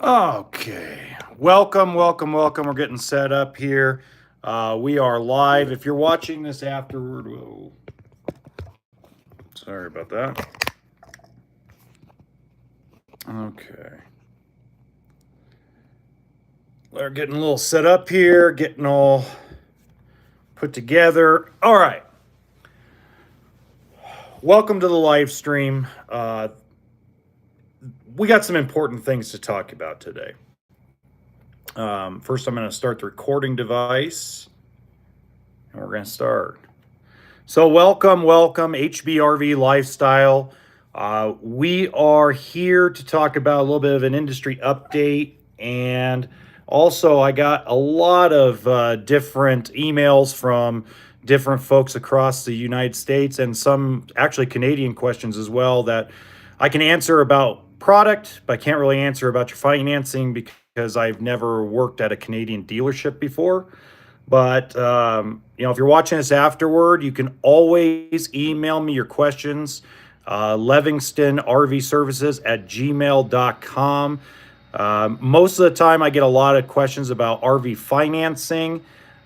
Okay, welcome. We're getting set up here. We are live. If you're watching this afterward, whoa, sorry about that. Okay, we're getting a little set up here, getting all put together. All right, welcome to the live stream. We got some important things to talk about today. First, I'm going to start the recording device, and we're going to start. So welcome, HBRV Lifestyle. We are here to talk about a little bit of an industry update, and also I got a lot of different emails from different folks across the United States and some actually Canadian questions as well that I can answer about product, but I can't really answer about your financing because I've never worked at a Canadian dealership before. But, if you're watching this afterward, you can always email me your questions, livingstonrvservices@gmail.com. Most of the time, I get a lot of questions about RV financing.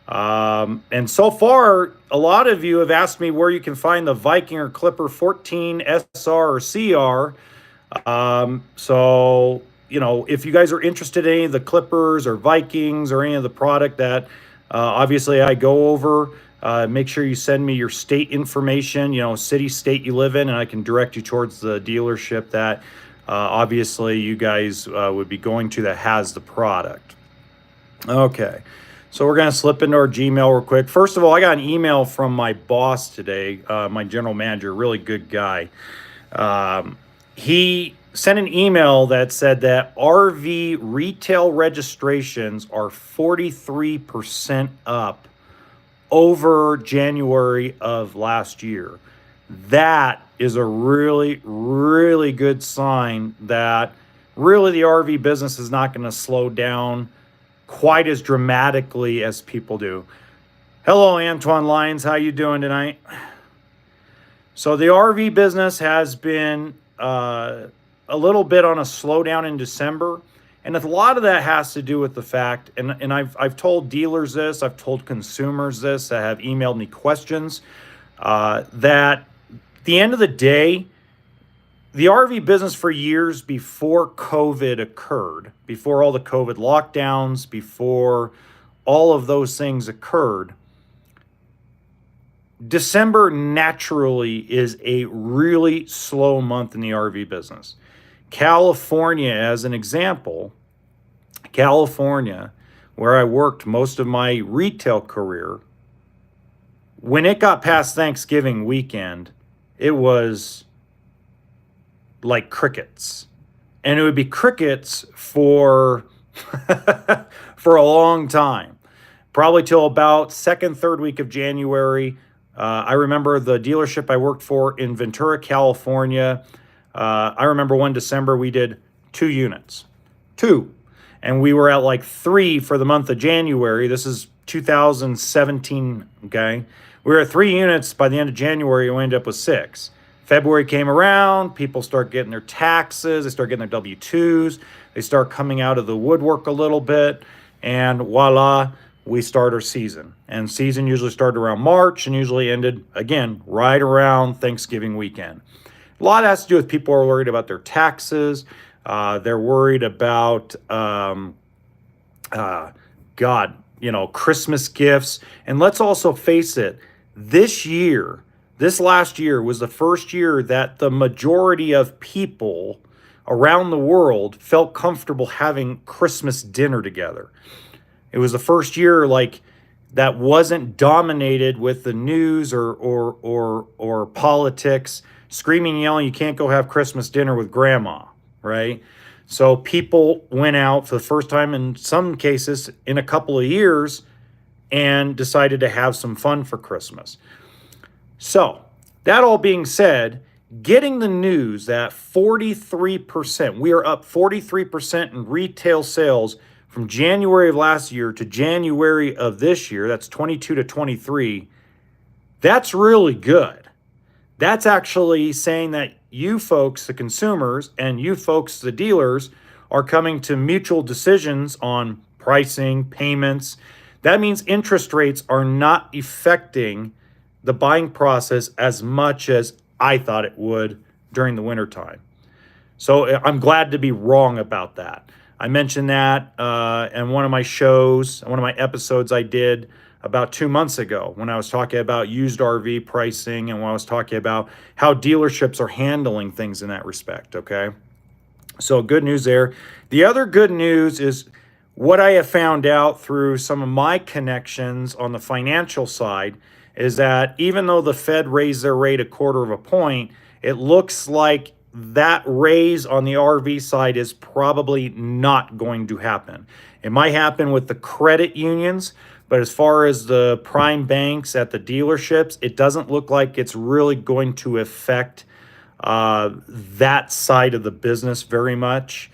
And so far, a lot of you have asked me where you can find the Viking or Clipper 14 SR or CR. If you guys are interested in any of the Clippers or Vikings or any of the product that obviously I go over, make sure you send me your state information, city, state you live in, and I can direct you towards the dealership that obviously you guys would be going to that has the product. Okay, so we're going to slip into our Gmail real quick. First of all, I got an email from my boss today, my general manager, really good guy. He sent an email that said that RV retail registrations are 43% up over January of last year. That is a really, really good sign that really the RV business is not going to slow down quite as dramatically as people do. Hello, Antoine Lyons. How you doing tonight? So the RV business has been a little bit on a slowdown in December. And a lot of that has to do with the fact, and I've told dealers this, I've told consumers this that have emailed me questions, that at the end of the day, the RV business for years before COVID occurred, before all the COVID lockdowns, before all of those things occurred, December naturally is a really slow month in the RV business. California, as an example, California, where I worked most of my retail career, when it got past Thanksgiving weekend, it was like crickets. And it would be crickets for for a long time, probably till about second, third week of January. I remember the dealership I worked for in Ventura, California. I remember one December we did 2 units. 2. And we were at like 3 for the month of January. This is 2017, okay? We were at 3 units by the end of January, and we ended up with 6. February came around, people start getting their taxes, they start getting their W-2s, they start coming out of the woodwork a little bit, and voila, we start our season. And season usually started around March and usually ended, again, right around Thanksgiving weekend. A lot has to do with people are worried about their taxes. They're worried about, Christmas gifts. And let's also face it, this last year was the first year that the majority of people around the world felt comfortable having Christmas dinner together. It was the first year that wasn't dominated with the news or politics screaming, yelling, you can't go have Christmas dinner with grandma, right? So people went out for the first time in some cases in a couple of years and decided to have some fun for Christmas. So that all being said, getting the news that 43%, we are up 43% in retail sales from January of last year to January of this year, that's 22 to 23, that's really good. That's actually saying that you folks, the consumers, and you folks, the dealers, are coming to mutual decisions on pricing, payments, that means interest rates are not affecting the buying process as much as I thought it would during the wintertime. So I'm glad to be wrong about that. I mentioned that in one of my shows, one of my episodes I did about 2 months ago when I was talking about used RV pricing and when I was talking about how dealerships are handling things in that respect, okay? So good news there. The other good news is what I have found out through some of my connections on the financial side is that even though the Fed raised their rate 1/4 of a point, it looks like that raise on the RV side is probably not going to happen. It might happen with the credit unions, but as far as the prime banks at the dealerships, it doesn't look like it's really going to affect that side of the business very much.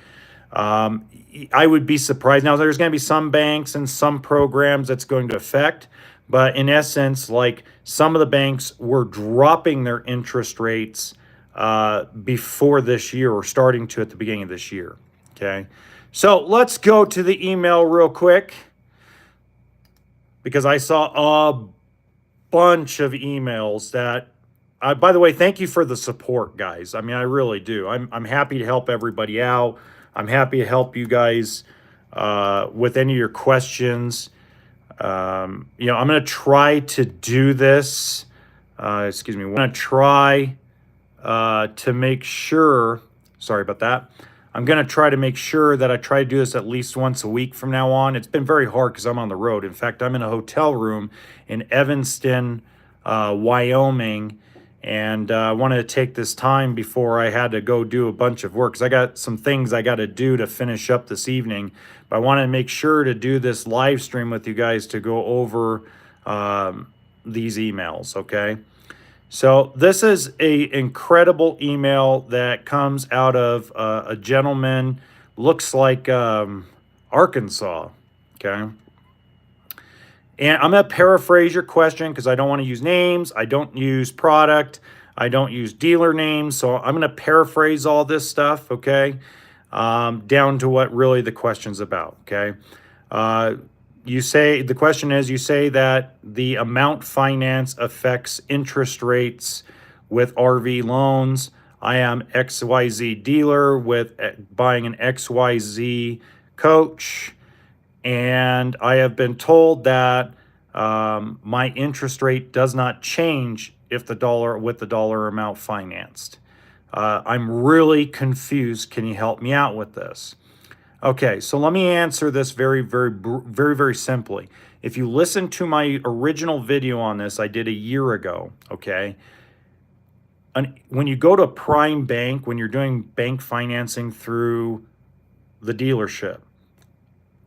I would be surprised. Now, there's going to be some banks and some programs that's going to affect, but in essence, like some of the banks were dropping their interest rates before this year or starting to at the beginning of this year. Okay. So let's go to the email real quick because I saw a bunch of emails that, by the way, thank you for the support, guys. I mean, I really do. I'm happy to help everybody out. I'm happy to help you guys with any of your questions. I'm going to try to do this. I'm going to try to make sure, sorry about that. I'm going to try to make sure that I try to do this at least once a week from now on. It's been very hard because I'm on the road. In fact, I'm in a hotel room in Evanston, Wyoming, and I wanted to take this time before I had to go do a bunch of work because I got some things I got to do to finish up this evening. But I wanted to make sure to do this live stream with you guys to go over these emails, okay? So this is an incredible email that comes out of a gentleman, looks like Arkansas, okay? And I'm going to paraphrase your question because I don't want to use names. I don't use product. I don't use dealer names. So I'm going to paraphrase all this stuff, okay, down to what really the question's about, okay? The question is, you say that the amount finance affects interest rates with RV loans. I am XYZ dealer with buying an XYZ coach, and I have been told that my interest rate does not change if the dollar amount financed. I'm really confused. Can you help me out with this? Okay, so let me answer this very simply. If you listen to my original video on this, I did a year ago, okay? When you go to a prime bank, when you're doing bank financing through the dealership,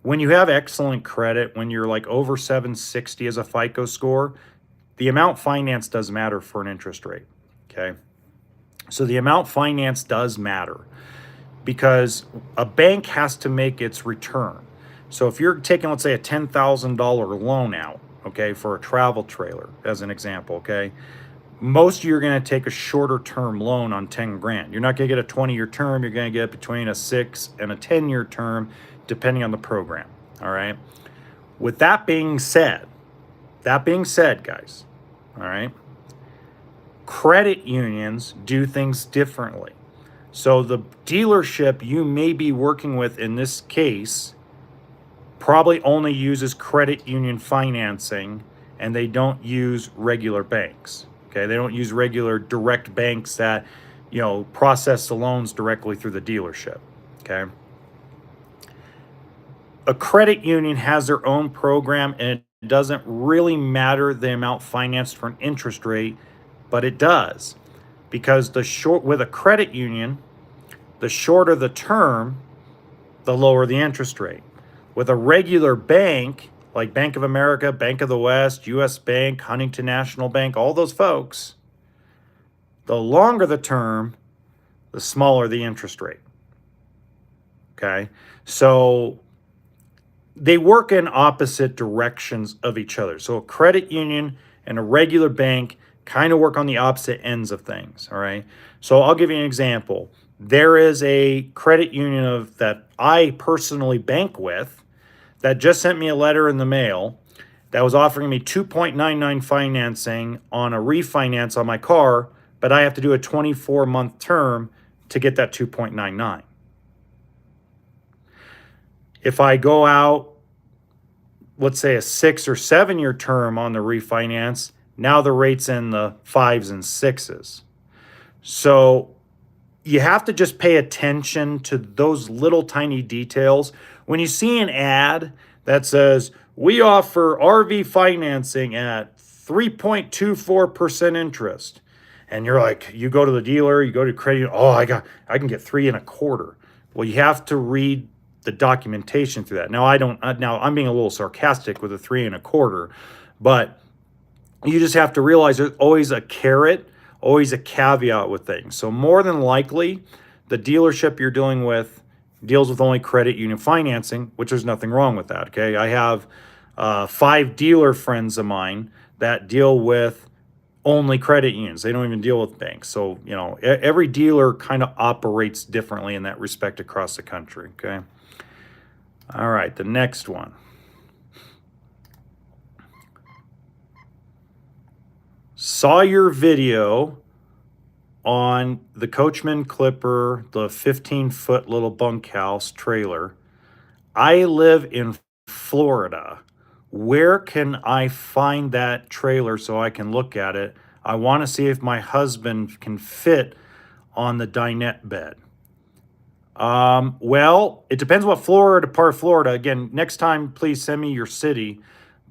when you have excellent credit, when you're like over 760 as a FICO score, the amount financed does matter for an interest rate, okay? So the amount financed does matter, because a bank has to make its return. So if you're taking, let's say, a $10,000 loan out, okay, for a travel trailer, as an example, okay, most of you are going to take a shorter term loan on 10 grand. You're not going to get a 20-year term. You're going to get between a 6 and a 10-year term, depending on the program, all right? With that being said, guys, all right, credit unions do things differently. So the dealership you may be working with in this case probably only uses credit union financing, and they don't use regular banks. Okay, they don't use regular direct banks that, process the loans directly through the dealership. Okay. A credit union has their own program, and it doesn't really matter the amount financed for an interest rate, but it does. Because with a credit union, the shorter the term, the lower the interest rate. With a regular bank, like Bank of America, Bank of the West, US Bank, Huntington National Bank, all those folks, the longer the term, the smaller the interest rate. Okay? So they work in opposite directions of each other. So a credit union and a regular bank kind of work on the opposite ends of things, all right? So I'll give you an example. there is a credit union that I personally bank with that just sent me a letter in the mail that was offering me 2.99 financing on a refinance on my car, but I have to do a 24-month term to get that 2.99. If I go out, let's say a 6 or 7 year term on the refinance, now the rate's in the 5s and 6s. So you have to just pay attention to those little tiny details. When you see an ad that says, we offer RV financing at 3.24% interest, and you're like, you go to the dealer, you go to credit, I can get 3.25%. Well, you have to read the documentation through that. Now I'm being a little sarcastic with a 3.25%, but you just have to realize there's always a carrot, always a caveat with things. So more than likely, the dealership you're dealing with deals with only credit union financing, which there's nothing wrong with that, okay? I have 5 dealer friends of mine that deal with only credit unions. They don't even deal with banks. So, every dealer kind of operates differently in that respect across the country, okay? All right, the next one. Saw your video on the Coachman Clipper, the 15-foot little bunkhouse trailer. I live in Florida. Where can I find that trailer so I can look at it? I want to see if my husband can fit on the dinette bed. Well, it depends what part of Florida. Again, next time, please send me your city.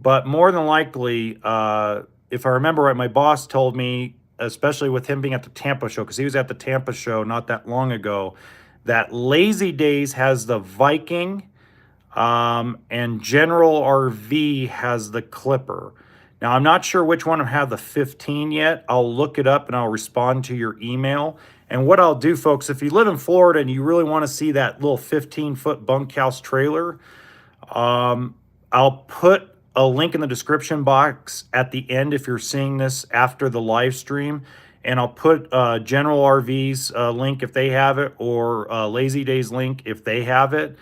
But more than likely, if I remember right, my boss told me, especially with him being at the Tampa show, because he was at the Tampa show not that long ago, that Lazy Days has the Viking, and General RV has the Clipper. Now, I'm not sure which one have the 15 yet. I'll look it up and I'll respond to your email. And what I'll do, folks, if you live in Florida and you really want to see that little 15-foot bunkhouse trailer, I'll put a link in the description box at the end if you're seeing this after the live stream. And I'll put General RV's link if they have it, or Lazy Days link if they have it.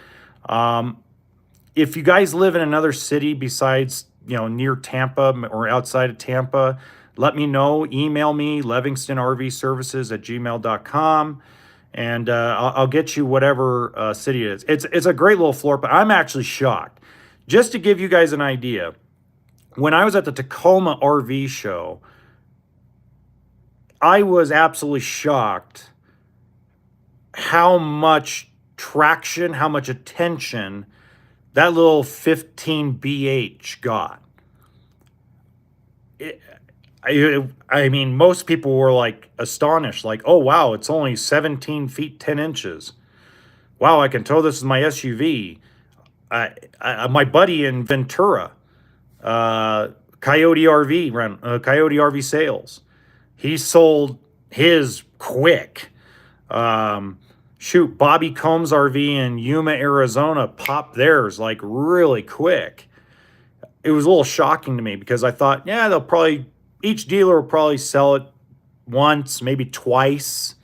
If you guys live in another city besides, near Tampa or outside of Tampa, let me know. Email me, livingstonrvservices@gmail.com, and I'll get you whatever city it is. It's a great little floor, but I'm actually shocked. Just to give you guys an idea, when I was at the Tacoma RV show, I was absolutely shocked how much traction, how much attention that little 15 BH got. I mean, most people were like astonished, like, oh, wow, it's only 17 feet, 10 inches. Wow, I can tow this with my SUV. My buddy in Ventura, Coyote RV Sales, he sold his quick. Bobby Combs RV in Yuma, Arizona popped theirs like really quick. It was a little shocking to me because I thought, each dealer will probably sell it once, maybe twice,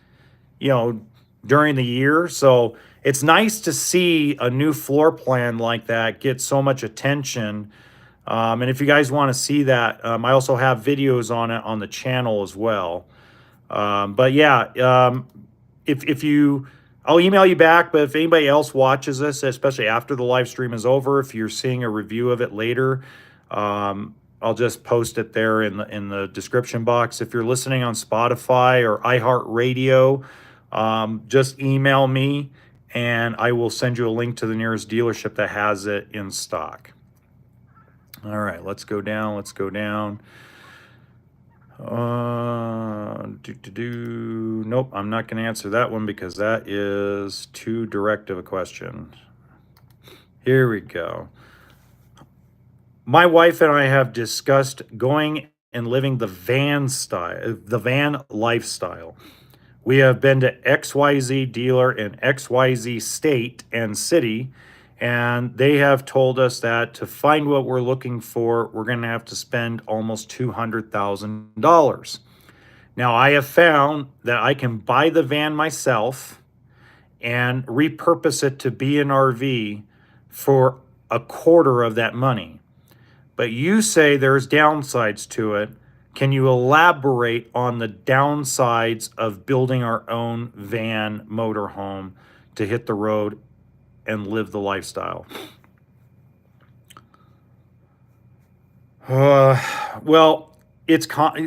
during the year. So it's nice to see a new floor plan like that get so much attention. And if you guys want to see that, I also have videos on it on the channel as well. I'll email you back, but if anybody else watches this, especially after the live stream is over, if you're seeing a review of it later, I'll just post it there in the description box. If you're listening on Spotify or iHeartRadio, just email me and I will send you a link to the nearest dealership that has it in stock. All right, let's go down. Nope, I'm not going to answer that one because that is too direct of a question. Here we go. My wife and I have discussed going and living the van lifestyle. We have been to XYZ dealer in XYZ state and city, and they have told us that to find what we're looking for, we're going to have to spend almost $200,000. Now, I have found that I can buy the van myself and repurpose it to be an RV for a quarter of that money. But you say there's downsides to it. Can you elaborate on the downsides of building our own van motorhome to hit the road and live the lifestyle? Well,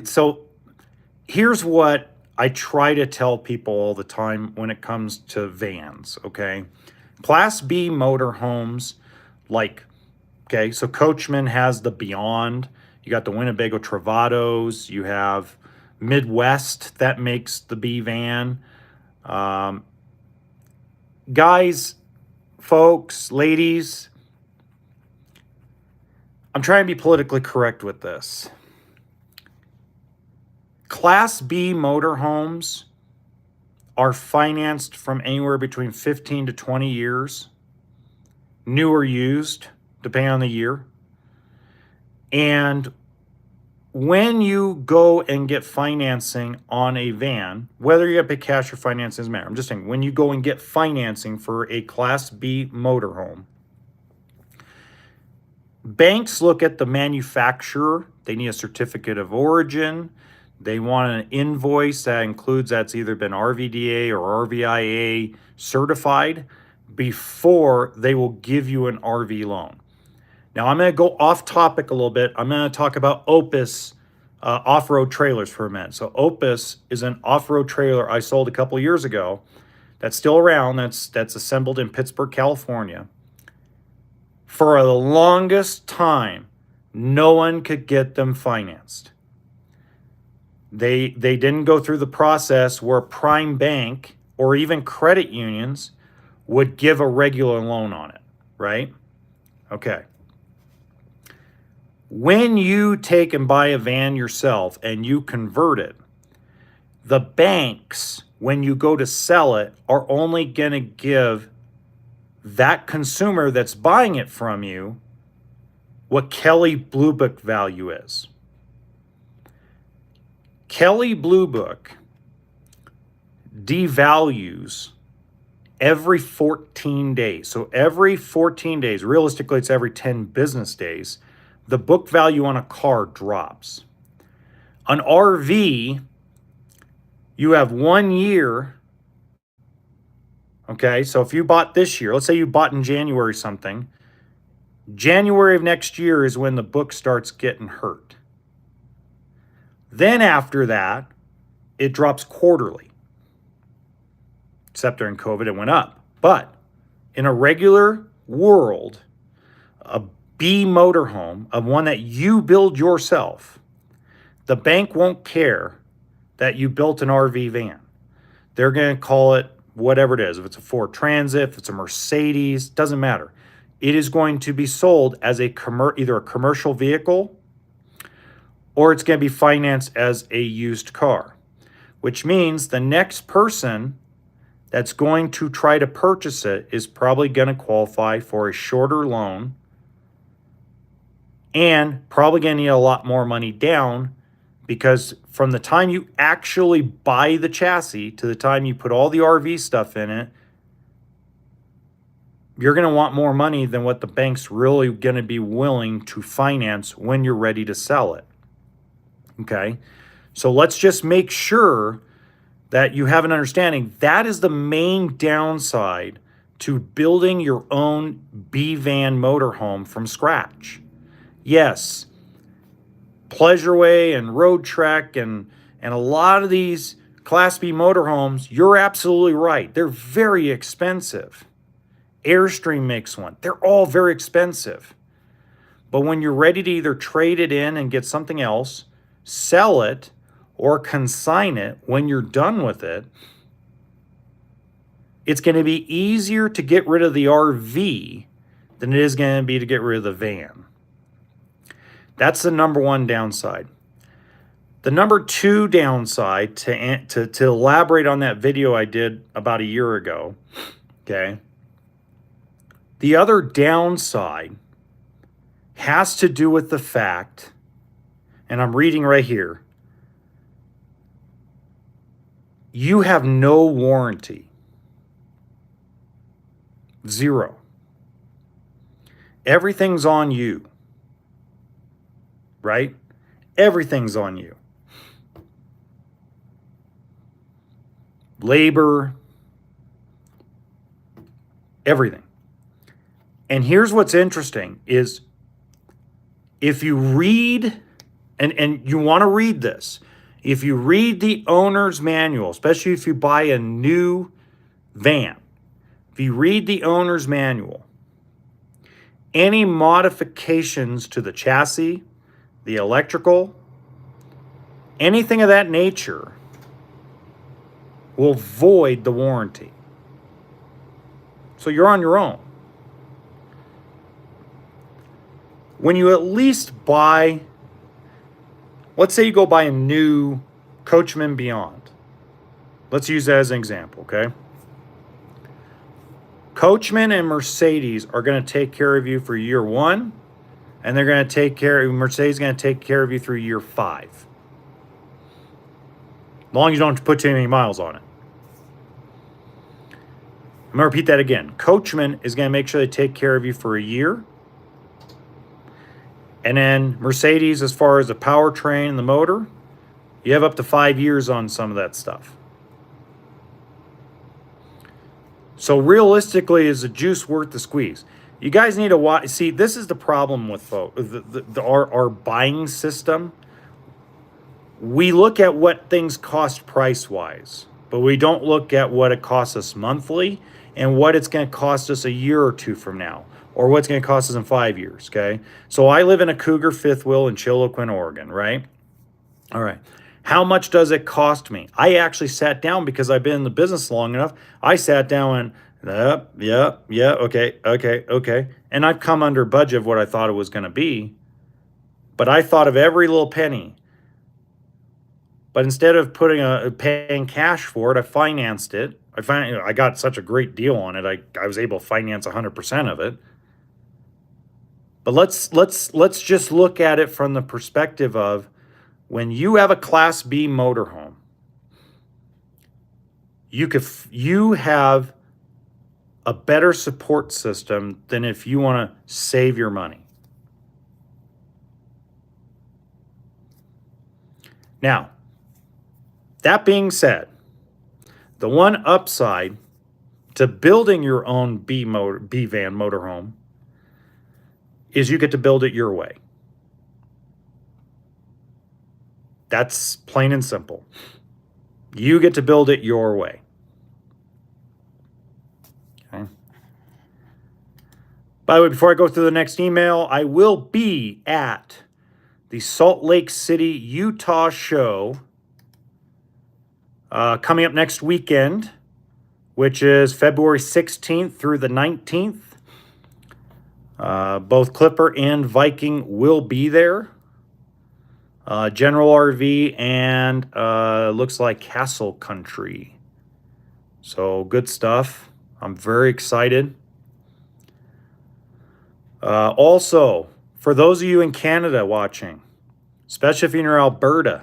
so here's what I try to tell people all the time when it comes to vans, okay? Class B motorhomes, like, okay, so Coachman has the Beyond. You got the Winnebago Travados. You have Midwest that makes the B van. Guys, folks, ladies, I'm trying to be politically correct with this. Class B motorhomes are financed from anywhere between 15 to 20 years, new or used, depending on the year. And when you go and get financing on a van, whether you have to pay cash or finance doesn't matter. I'm just saying, when you go and get financing for a Class B motorhome, banks look at the manufacturer. They need a certificate of origin. They want an invoice that includes that's either been RVDA or RVIA certified before they will give you an RV loan. Now, I'm going to go off topic a little bit. I'm going to talk about Opus off-road trailers for a minute. So Opus is an off-road trailer I sold a couple years ago that's still around. That's assembled in Pittsburgh, California. For the longest time, no one could get them financed. They didn't go through the process where Prime Bank or even credit unions would give a regular loan on it, right? Okay. When you take and buy a van yourself and you convert it, the banks, when you go to sell it, are only going to give that consumer that's buying it from you what Kelley Blue Book value is. Kelley Blue Book devalues every 14 days. So every 14 days, realistically it's every 10 business days, the book value on a car drops. An RV, you have 1 year. Okay, so if you bought this year, let's say you bought in January something, January of next year is when the book starts getting hurt. Then after that, it drops quarterly. Except during COVID, it went up. But in a regular world, a B motorhome, of one that you build yourself, the bank won't care that you built an RV van. They're going to call it whatever it is. If it's a Ford Transit, if it's a Mercedes, doesn't matter. It is going to be sold as either a commercial vehicle or it's going to be financed as a used car, which means the next person that's going to try to purchase it is probably going to qualify for a shorter loan and probably going to need a lot more money down, because from the time you actually buy the chassis to the time you put all the RV stuff in it, you're going to want more money than what the bank's really going to be willing to finance when you're ready to sell it. Okay? So let's just make sure that you have an understanding. That is the main downside to building your own B-van motorhome from scratch. Yes, Pleasureway and Road Trek and a lot of these Class B motorhomes, you're absolutely right. They're very expensive. Airstream makes one. They're all very expensive. But when you're ready to either trade it in and get something else, sell it, or consign it when you're done with it, it's going to be easier to get rid of the RV than it is going to be to get rid of the van. That's the number one downside. The number two downside, to elaborate on that video I did about a year ago, okay? The other downside has to do with the fact, and I'm reading right here, you have no warranty. Zero. Everything's on you, right? Everything's on you. Labor, everything. And here's what's interesting is if you read, and you want to read this, if you read the owner's manual, especially if you buy a new van, if you read the owner's manual, any modifications to the chassis, the electrical, anything of that nature will void the warranty. So you're on your own. When you at least buy, let's say you go buy a new Coachman Beyond. Let's use that as an example, okay? Coachman and Mercedes are going to take care of you for year 1, and they're going to take care of, Mercedes is going to take care of you through year 5. As long as you don't put too many miles on it. I'm going to repeat that again. Coachman is going to make sure they take care of you for a year. And then Mercedes, as far as the powertrain and the motor, you have up to 5 years on some of that stuff. So realistically, is the juice worth the squeeze? You guys need to watch. See, this is the problem with our buying system. We look at what things cost price-wise, but we don't look at what it costs us monthly and what it's going to cost us a year or two from now, or what's going to cost us in 5 years, okay? So I live in a Cougar fifth wheel in Chilliwack, Oregon, right? All right. How much does it cost me? I actually sat down because I've been in the business long enough. I sat down and, okay. And I've come under budget of what I thought it was going to be. But I thought of every little penny. But instead of paying cash for it, I financed it. I got such a great deal on it. I was able to finance 100% of it. But let's just look at it from the perspective of when you have a Class B motorhome, you have a better support system than if you want to save your money. Now, that being said, the one upside to building your own B van motorhome is you get to build it your way. That's plain and simple. You get to build it your way. Okay. By the way, before I go through the next email, I will be at the Salt Lake City, Utah show coming up next weekend, which is February 16th through the 19th. Both Clipper and Viking will be there. General RV and looks like Castle Country. So good stuff. I'm very excited. Also, for those of you in Canada watching, especially if you're in Alberta,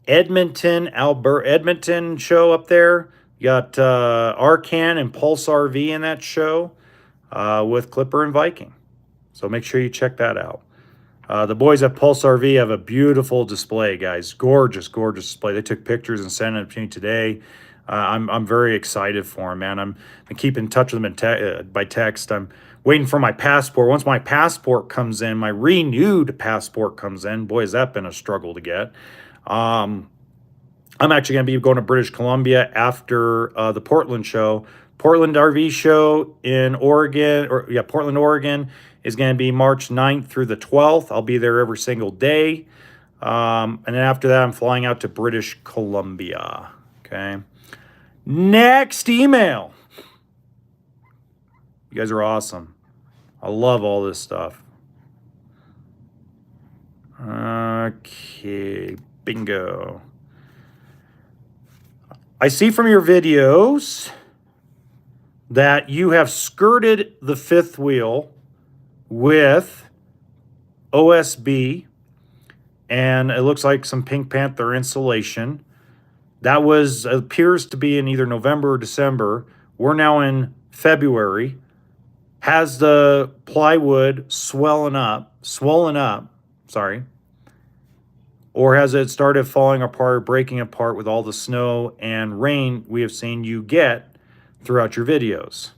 Edmonton show up there. You got Arcan and Pulse RV in that show with Clipper and Viking. So make sure you check that out. The boys at Pulse RV have a beautiful display, guys. Gorgeous, gorgeous display. They took pictures and sent it to me today. I'm very excited for them, man. I'm keeping in touch with them by text. I'm waiting for my passport. Once my passport comes in, my renewed passport comes in. Boy, has that been a struggle to get. I'm actually going to be going to British Columbia after the Portland show. Portland RV show in Oregon, Portland, Oregon, is going to be March 9th through the 12th. I'll be there every single day. And then after that, I'm flying out to British Columbia. Okay. Next email. You guys are awesome. I love all this stuff. Okay. Bingo. I see from your videos that you have skirted the fifth wheel with OSB, and it looks like some Pink Panther insulation. That appears to be in either November or December. We're now in February, has the plywood swollen up, sorry, or has it started falling apart, breaking apart with all the snow and rain we have seen you get throughout your videos?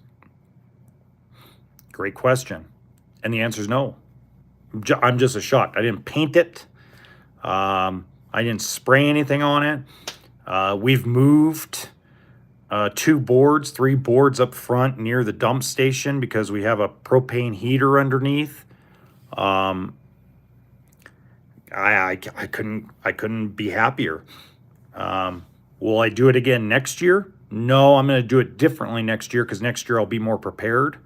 Great question. And the answer is no. I'm just as shocked. I didn't paint it. I didn't spray anything on it. We've moved 3 boards up front near the dump station because we have a propane heater underneath. I couldn't be happier. Will I do it again next year? No, I'm going to do it differently next year because next year I'll be more prepared.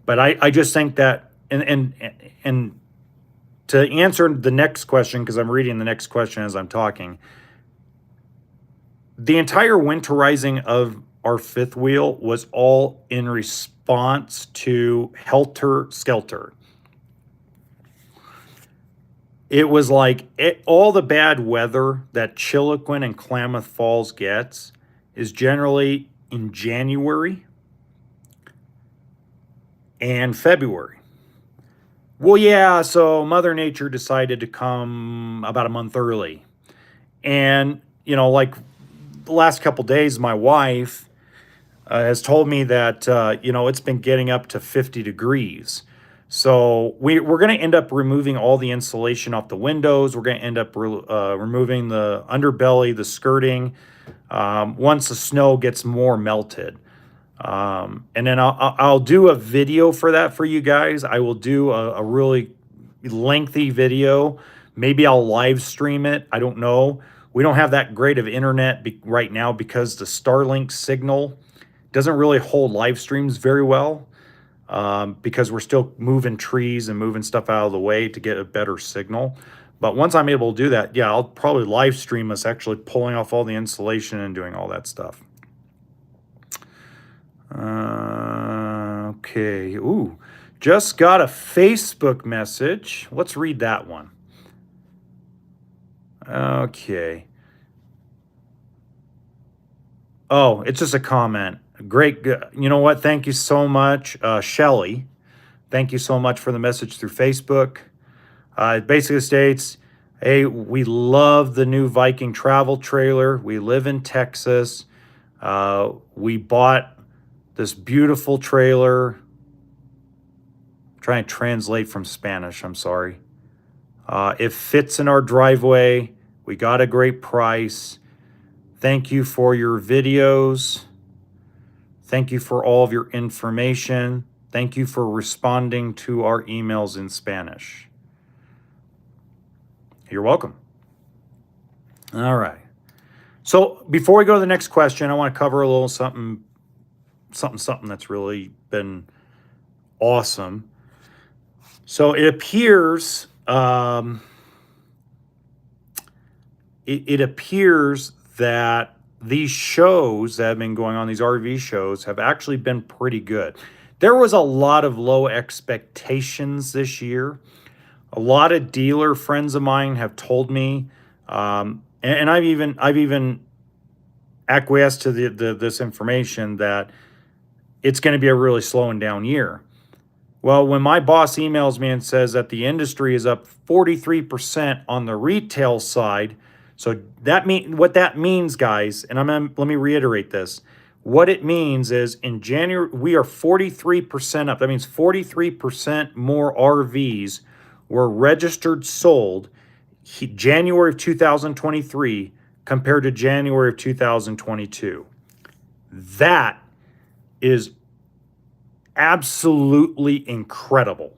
But I just think that, and to answer the next question, because I'm reading the next question as I'm talking, the entire winterizing of our fifth wheel was all in response to helter skelter. It was like all the bad weather that Chiloquin and Klamath Falls gets is generally in January and February. Well, yeah, so Mother Nature decided to come about a month early. And, you know, like the last couple days, my wife has told me that, you know, it's been getting up to 50 degrees. So we're going to end up removing all the insulation off the windows. We're going to end up removing the underbelly, the skirting, once the snow gets more melted. And then I'll do a video for that for you guys. I will do a really lengthy video. Maybe I'll live stream it. I don't know. We don't have that great of internet right now because the Starlink signal doesn't really hold live streams very well, because we're still moving trees and moving stuff out of the way to get a better signal. But once I'm able to do that, yeah, I'll probably live stream us actually pulling off all the insulation and doing all that stuff. Okay. Ooh, just got a Facebook message. Let's read that one. Okay. Oh, it's just a comment. Great. You know what? Thank you so much, Shelly. Thank you so much for the message through Facebook. It basically states, hey, we love the new Viking travel trailer. We live in Texas. We bought this beautiful trailer. I'm trying to translate from Spanish, I'm sorry. It fits in our driveway. We got a great price. Thank you for your videos. Thank you for all of your information. Thank you for responding to our emails in Spanish. You're welcome. All right. So before we go to the next question, I want to cover a little something that's really been awesome. So it appears, it appears that these shows that have been going on, these RV shows, have actually been pretty good. There was a lot of low expectations this year. A lot of dealer friends of mine have told me, and I've even acquiesced to this information that it's going to be a really slowing down year. Well, when my boss emails me and says that the industry is up 43% on the retail side, so what that means, guys, and let me reiterate this. What it means is in January, we are 43% up. That means 43% more RVs were registered, sold January of 2023 compared to January of 2022. That is absolutely incredible.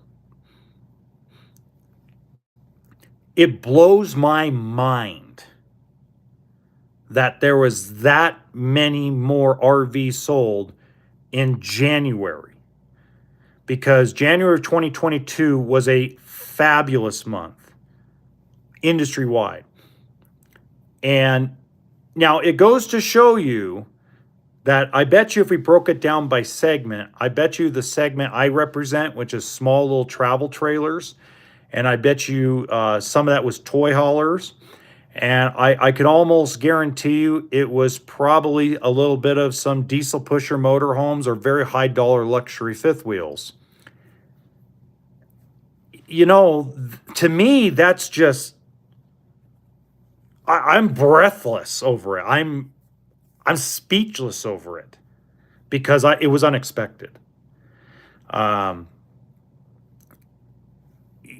It blows my mind that there was that many more RVs sold in January, because January of 2022 was a fabulous month industry-wide. And now it goes to show you that I bet you if we broke it down by segment, I bet you the segment I represent, which is small little travel trailers, and I bet you some of that was toy haulers, And I could almost guarantee you it was probably a little bit of some diesel pusher motorhomes or very high dollar luxury fifth wheels. You know, to me, that's just, I'm breathless over it. I'm speechless over it because it was unexpected. Um,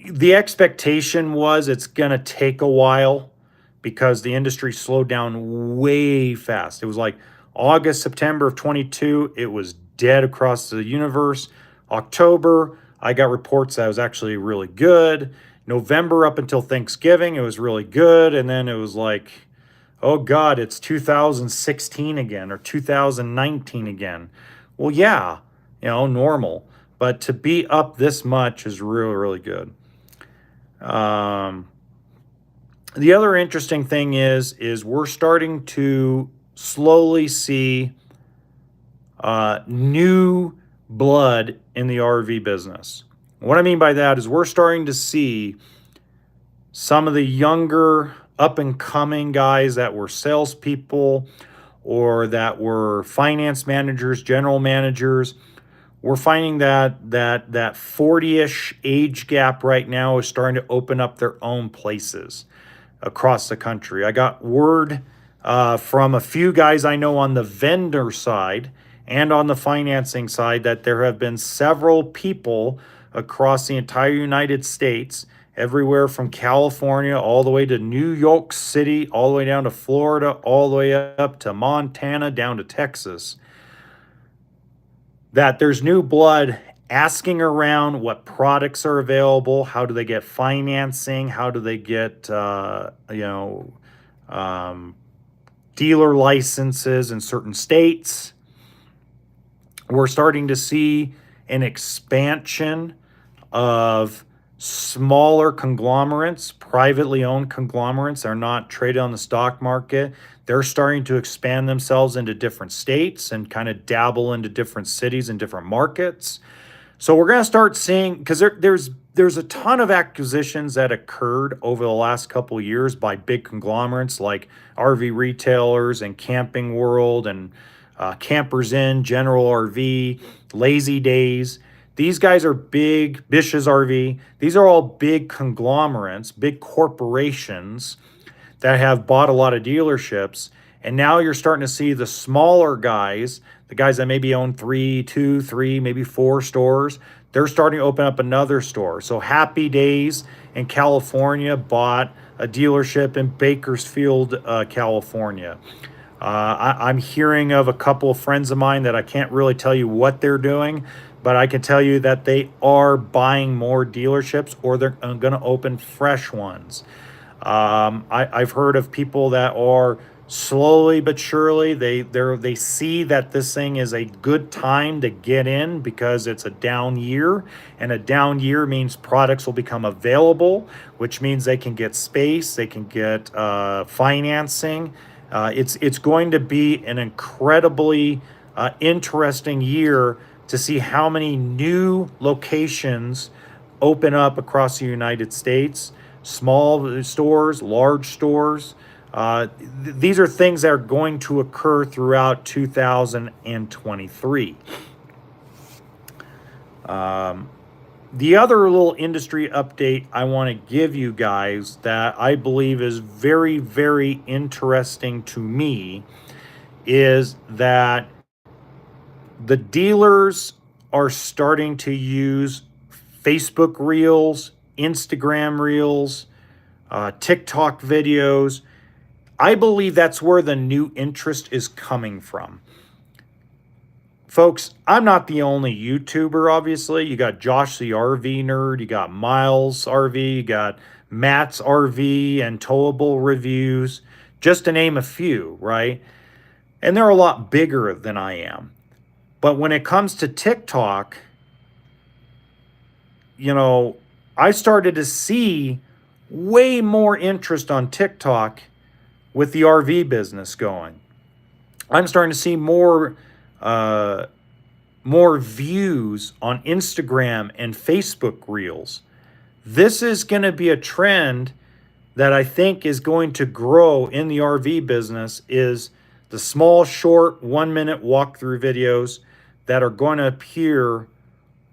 the expectation was it's going to take a while because the industry slowed down way fast. It was like August, September of 22, it was dead across the universe. October, I got reports that it was actually really good. November up until Thanksgiving, it was really good. And then it was like, oh God, it's 2016 again or 2019 again. Well, yeah, normal. But to be up this much is really, really good. Um, the other interesting thing is we're starting to slowly see new blood in the RV business. What I mean by that is we're starting to see some of the younger up and coming guys that were salespeople or that were finance managers, general managers. We're finding that 40-ish age gap right now is starting to open up their own places across the country. I got word from a few guys I know on the vendor side and on the financing side that there have been several people across the entire United States, everywhere from California all the way to New York City, all the way down to Florida, all the way up to Montana, down to Texas, that there's new blood asking around what products are available, how do they get financing, how do they get dealer licenses in certain states. We're starting to see an expansion of smaller conglomerates, privately owned conglomerates. They're not traded on the stock market. They're starting to expand themselves into different states and kind of dabble into different cities and different markets. So we're going to start seeing, because there's a ton of acquisitions that occurred over the last couple of years by big conglomerates like RV retailers and Camping World and Campers Inn, General RV, Lazy Days. These guys are big, Bish's RV. These are all big conglomerates, big corporations that have bought a lot of dealerships. And now you're starting to see the smaller guys, the guys that maybe own 3, 2, 3, maybe 4 stores. They're starting to open up another store. So Happy Days in California bought a dealership in Bakersfield, California. I'm hearing of a couple of friends of mine that I can't really tell you what they're doing, but I can tell you that they are buying more dealerships or they're going to open fresh ones. I've heard of people that are slowly but surely, they see that this thing is a good time to get in because it's a down year, and a down year means products will become available, which means they can get space, they can get financing. It's going to be an incredibly interesting year to see how many new locations open up across the United States. Small stores, large stores. These are things that are going to occur throughout 2023. The other little industry update I want to give you guys that I believe is very, very interesting to me is that the dealers are starting to use Facebook Reels, Instagram Reels, TikTok videos. I believe that's where the new interest is coming from. Folks, I'm not the only YouTuber, obviously. You got Josh the RV Nerd, you got Miles RV, you got Matt's RV and Towable Reviews, just to name a few, right? And they're a lot bigger than I am. But when it comes to TikTok, I started to see way more interest on TikTok with the RV business going. I'm starting to see more views on Instagram and Facebook Reels. This is going to be a trend that I think is going to grow in the RV business is the small, short, 1-minute walkthrough videos that are going to appear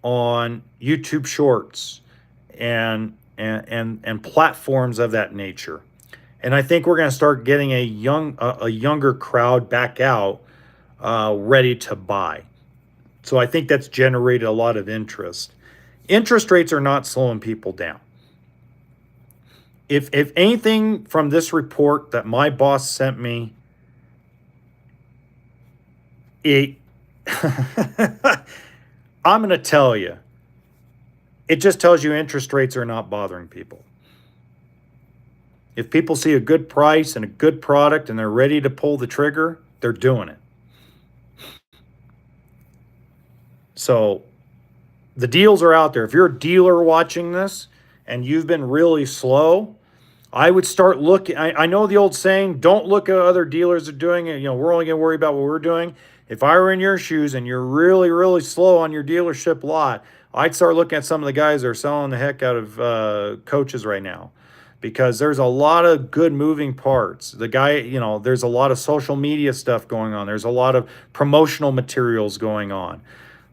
on YouTube Shorts and platforms of that nature. And I think we're going to start getting a younger crowd back out ready to buy. So I think that's generated a lot of interest. Interest rates are not slowing people down. If anything from this report that my boss sent me, it I'm going to tell you, it just tells you interest rates are not bothering people. If people see a good price and a good product and they're ready to pull the trigger, they're doing it. So the deals are out there. If you're a dealer watching this and you've been really slow, I would start looking. I know the old saying, don't look at other dealers are doing it. You know, we're only going to worry about what we're doing. If I were in your shoes and you're really, really slow on your dealership lot, I'd start looking at some of the guys that are selling the heck out of coaches right now, because there's a lot of good moving parts. The guy, you know, there's a lot of social media stuff going on. There's a lot of promotional materials going on.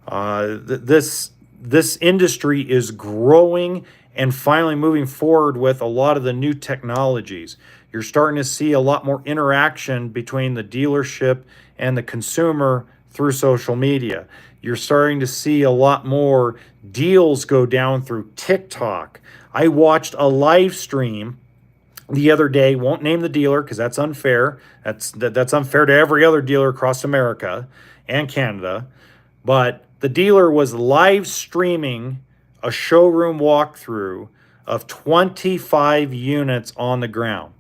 This industry is growing and finally moving forward with a lot of the new technologies. You're starting to see a lot more interaction between the dealership and the consumer through social media. You're starting to see a lot more deals go down through TikTok. I watched a live stream the other day, won't name the dealer because that's unfair. That's unfair to every other dealer across America and Canada. But the dealer was live streaming a showroom walkthrough of 25 units on the ground.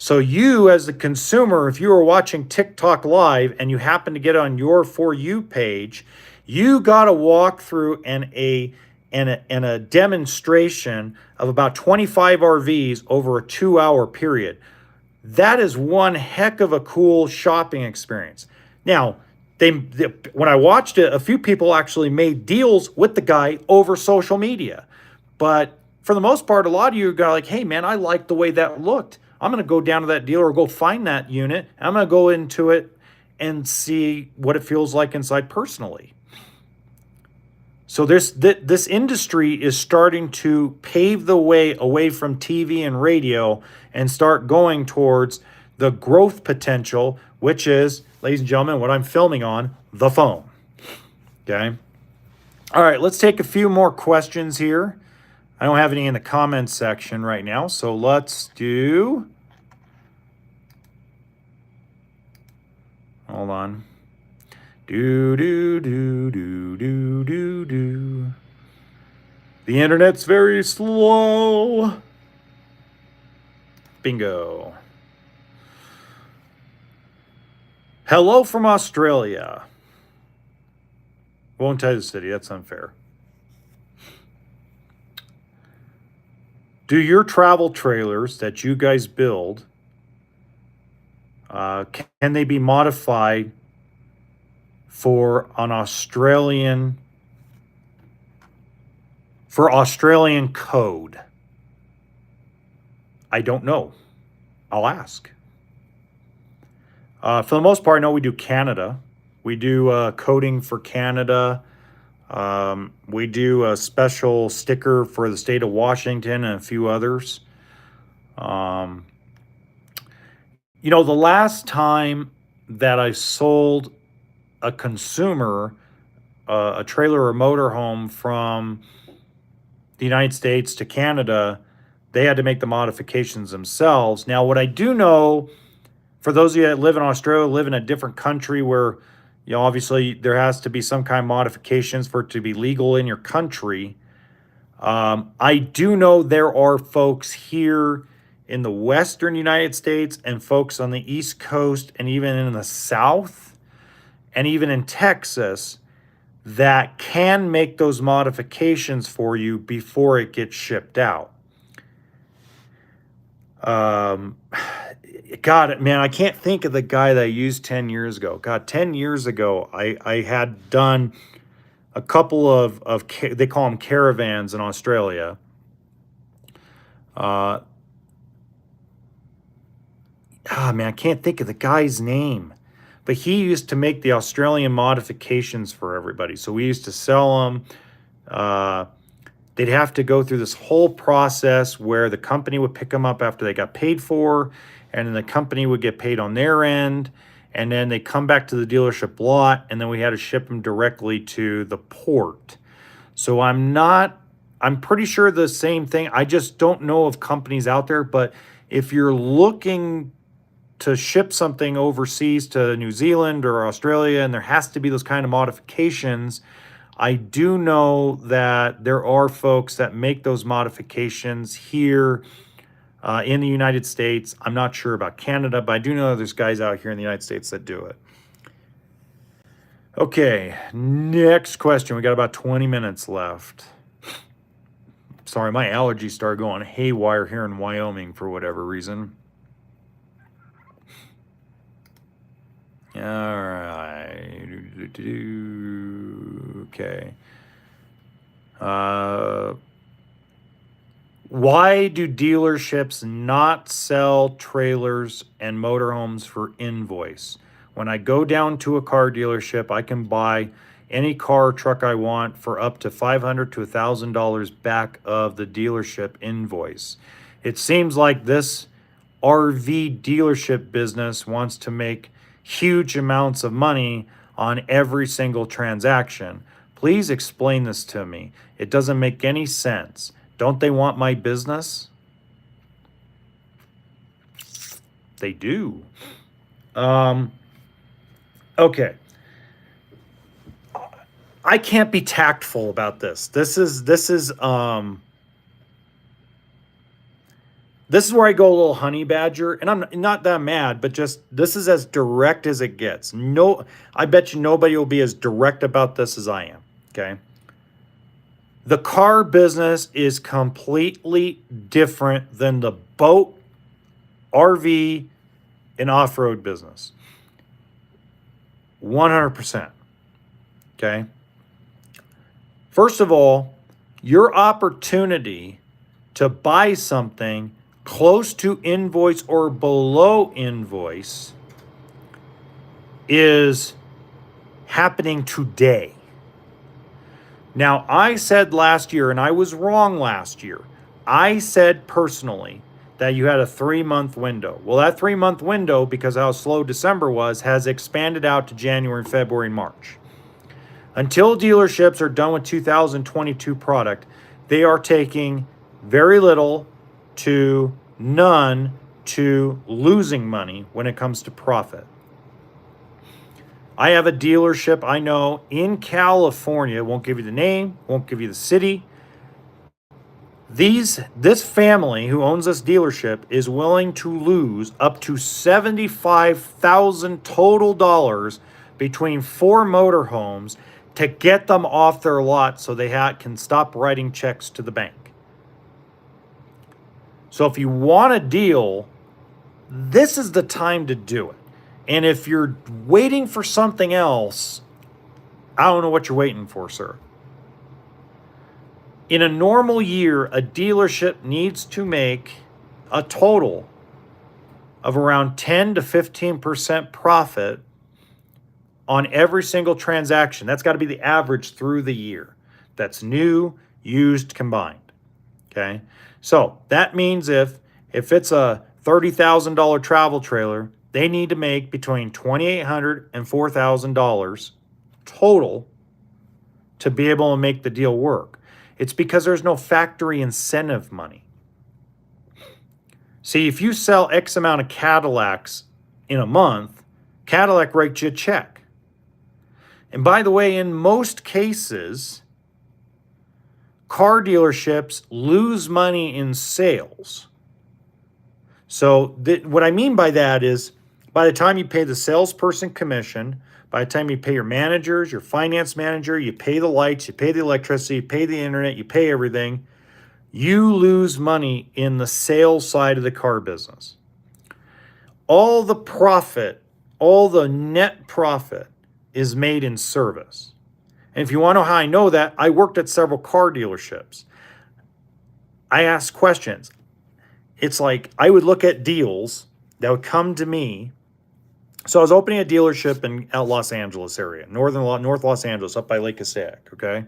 So you, as the consumer, if you were watching TikTok live and you happen to get on your For You page, you got a walkthrough and a demonstration of about 25 RVs over a 2-hour period. That is one heck of a cool shopping experience. Now, when I watched it, a few people actually made deals with the guy over social media. But for the most part, a lot of you got like, hey, man, I like the way that looked. I'm going to go down to that dealer or go find that unit. I'm going to go into it and see what it feels like inside personally. So this industry is starting to pave the way away from TV and radio and start going towards the growth potential, which is, ladies and gentlemen, what I'm filming on, the phone. Okay. All right, let's take a few more questions here. I don't have any in the comments section right now, so let's do... Hold on. Do. The internet's very slow. Bingo. Hello from Australia. Won't tell you the city, that's unfair. Do your travel trailers that you guys build, can they be modified for Australian code? I don't know. I'll ask. For the most part, I know we do Canada. We do coding for Canada. We do a special sticker for the state of Washington and a few others. You know, the last time that I sold a consumer a trailer or motorhome from the United States to Canada, they had to make the modifications themselves. Now, what I do know, for those of you that live in Australia, live in a different country where, you know, obviously there has to be some kind of modifications for it to be legal in your country. I do know there are folks here in the Western United States and folks on the East Coast and even in the South and even in Texas that can make those modifications for you before it gets shipped out. God, man, I can't think of the guy that I used 10 years ago. God, 10 years ago, I had done a couple of they call them caravans in Australia. man, I can't think of the guy's name. But he used to make the Australian modifications for everybody. So we used to sell them. They'd have to go through this whole process where the company would pick them up after they got paid for, and then the company would get paid on their end, and then they come back to the dealership lot, and then we had to ship them directly to the port. So I'm pretty sure the same thing. I just don't know of companies out there, but if you're looking to ship something overseas to New Zealand or Australia, and there has to be those kind of modifications, I do know that there are folks that make those modifications here in the United States. I'm not sure about Canada, but I do know there's guys out here in the United States that do it. Okay, next question. We got about 20 minutes left. Sorry, my allergies started going haywire here in Wyoming for whatever reason. All right. Okay. Why do dealerships not sell trailers and motorhomes for invoice? When I go down to a car dealership, I can buy any car or truck I want for up to $500 to $1,000 back of the dealership invoice. It seems like this RV dealership business wants to make huge amounts of money on every single transaction. Please explain this to me. It doesn't make any sense. Don't they want my business? They do. Okay. I can't be tactful about this. This is where I go a little honey badger, and I'm not that mad, but just this is as direct as it gets. No, I bet you nobody will be as direct about this as I am, okay? The car business is completely different than the boat, RV, and off-road business. 100%, okay? First of all, your opportunity to buy something close to invoice or below invoice is happening today. Now, I said last year, and I was wrong last year, I said personally that you had a 3-month window. Well, that 3-month window, because how slow December was, has expanded out to January, February, and March. Until dealerships are done with 2022 product, they are taking very little to none to losing money when it comes to profit. I have a dealership I know in California, won't give you the name, won't give you the city. This family who owns this dealership is willing to lose up to $75,000 total dollars between 4 motorhomes to get them off their lot so they can stop writing checks to the bank. So if you want a deal, this is the time to do it. And if you're waiting for something else, I don't know what you're waiting for, sir. In a normal year, a dealership needs to make a total of around 10 to 15% profit on every single transaction. That's got to be the average through the year. That's new, used, combined. Okay? So that means if it's a $30,000 travel trailer, they need to make between $2,800 and $4,000 total to be able to make the deal work. It's because there's no factory incentive money. See, if you sell X amount of Cadillacs in a month, Cadillac writes you a check. And by the way, in most cases, car dealerships lose money in sales. So what I mean by that is by the time you pay the salesperson commission, by the time you pay your managers, your finance manager, you pay the lights, you pay the electricity, you pay the internet, you pay everything, you lose money in the sales side of the car business. All the profit, all the net profit is made in service. And if you want to know how I know that, I worked at several car dealerships. I asked questions. It's like I would look at deals that would come to me. So I was opening a dealership in Los Angeles area, North Los Angeles, up by Lake Passaic, okay?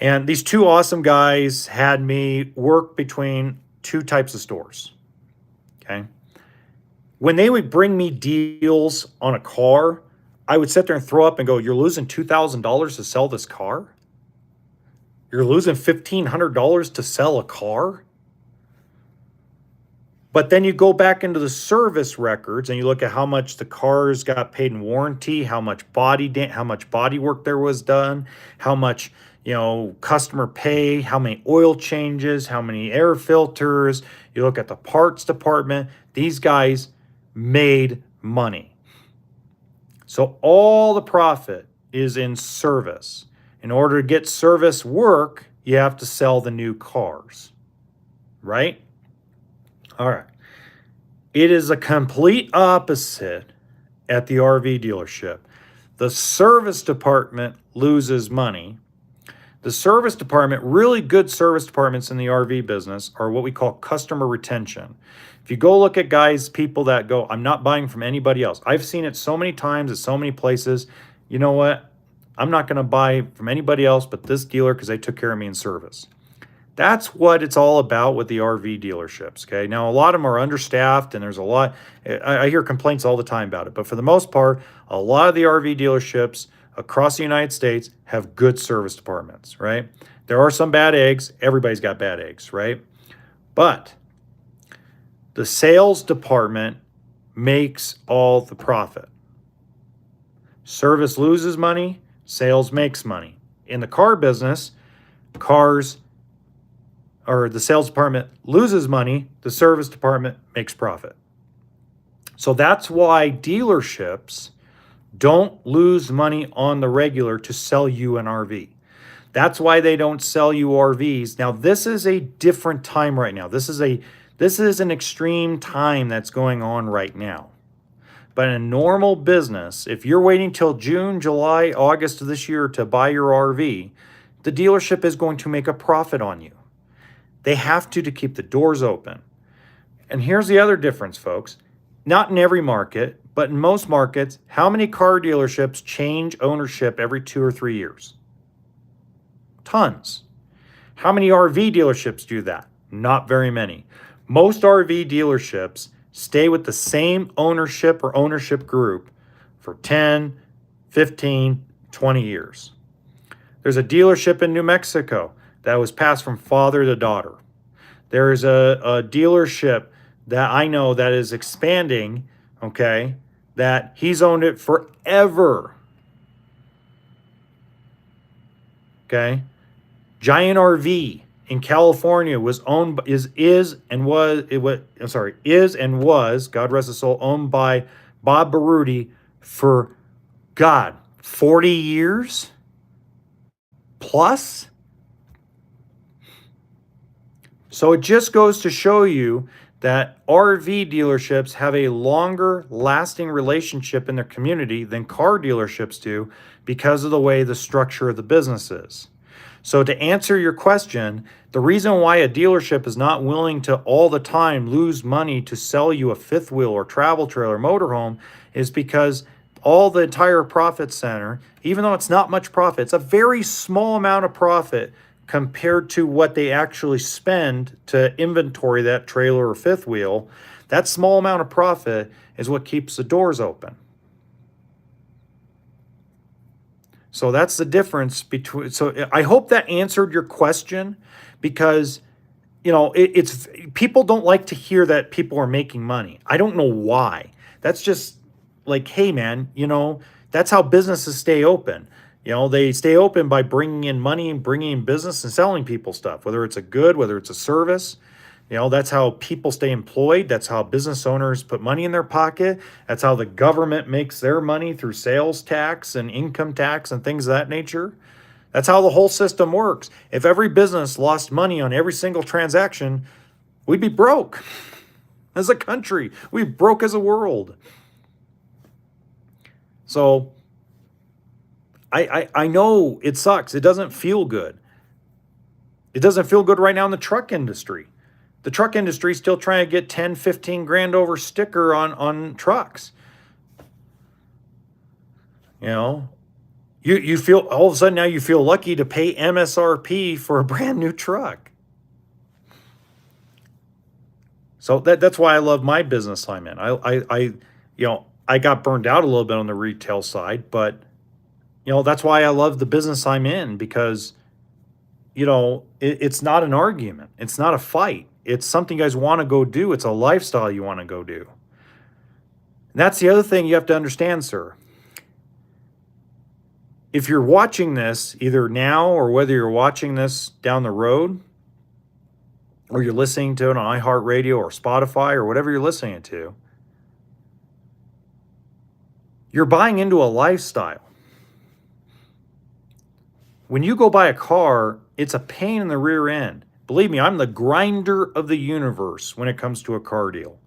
And these two awesome guys had me work between two types of stores, okay? When they would bring me deals on a car, I would sit there and throw up and go, "You're losing $2,000 to sell this car? You're losing $1,500 to sell a car?" But then you go back into the service records and you look at how much the cars got paid in warranty, how much body work there was done, how much, customer pay, how many oil changes, how many air filters. You look at the parts department. These guys made money. So all the profit is in service. In order to get service work, you have to sell the new cars, right? All right. It is a complete opposite at the RV dealership. The service department loses money. The service department, really good service departments in the RV business, are what we call customer retention. If you go look at people that go, "I'm not buying from anybody else." I've seen it so many times at so many places. You know what? I'm not going to buy from anybody else but this dealer because they took care of me in service. That's what it's all about with the RV dealerships, okay? Now, a lot of them are understaffed, and there's a lot, I hear complaints all the time about it, but for the most part, a lot of the RV dealerships across the United States have good service departments, right? There are some bad eggs. Everybody's got bad eggs, right? But the sales department makes all the profit. Service loses money, sales makes money. In the car business, the sales department loses money, the service department makes profit. So that's why dealerships don't lose money on the regular to sell you an RV. That's why they don't sell you RVs. Now, this is a different time right now. This is an extreme time that's going on right now. But in a normal business, if you're waiting till June, July, August of this year to buy your RV, the dealership is going to make a profit on you. They have to keep the doors open. And here's the other difference, folks. Not in every market, but in most markets, how many car dealerships change ownership every 2 or 3 years? Tons. How many RV dealerships do that? Not very many. Most RV dealerships stay with the same ownership or ownership group for 10, 15, 20 years. There's a dealership in New Mexico that was passed from father to daughter. There is a dealership that I know that is expanding, okay, that he's owned it forever. Okay? Giant RV in California was owned is and was, God rest his soul, owned by Bob Baruti for 40 years plus. So it just goes to show you that RV dealerships have a longer lasting relationship in their community than car dealerships do because of the way the structure of the business is. So to answer your question, the reason why a dealership is not willing to all the time lose money to sell you a fifth wheel or travel trailer motorhome is because all the entire profit center, even though it's not much profit, it's a very small amount of profit compared to what they actually spend to inventory that trailer or fifth wheel. That small amount of profit is what keeps the doors open. So that's the difference between, so I hope that answered your question, because it's people don't like to hear that people are making money. I don't know why. That's just like, hey man, that's how businesses stay open. They stay open by bringing in money and bringing in business and selling people stuff, whether it's a good, whether it's a service. That's how people stay employed. That's how business owners put money in their pocket. That's how the government makes their money through sales tax and income tax and things of that nature. That's how the whole system works. If every business lost money on every single transaction, we'd be broke as a country. We'd be broke as a world. So I know it sucks. It doesn't feel good. It doesn't feel good right now in the truck industry. The truck industry is still trying to get 10, 15 grand over sticker on trucks. You know, you feel all of a sudden now you feel lucky to pay MSRP for a brand new truck. So that's why I love my business I'm in. I got burned out a little bit on the retail side, but that's why I love the business I'm in, because it's not an argument. It's not a fight. It's something you guys want to go do. It's a lifestyle you want to go do. And that's the other thing you have to understand, sir. If you're watching this either now or whether you're watching this down the road, or you're listening to it on iHeartRadio or Spotify or whatever you're listening to, you're buying into a lifestyle. When you go buy a car, it's a pain in the rear end. Believe me, I'm the grinder of the universe when it comes to a car deal.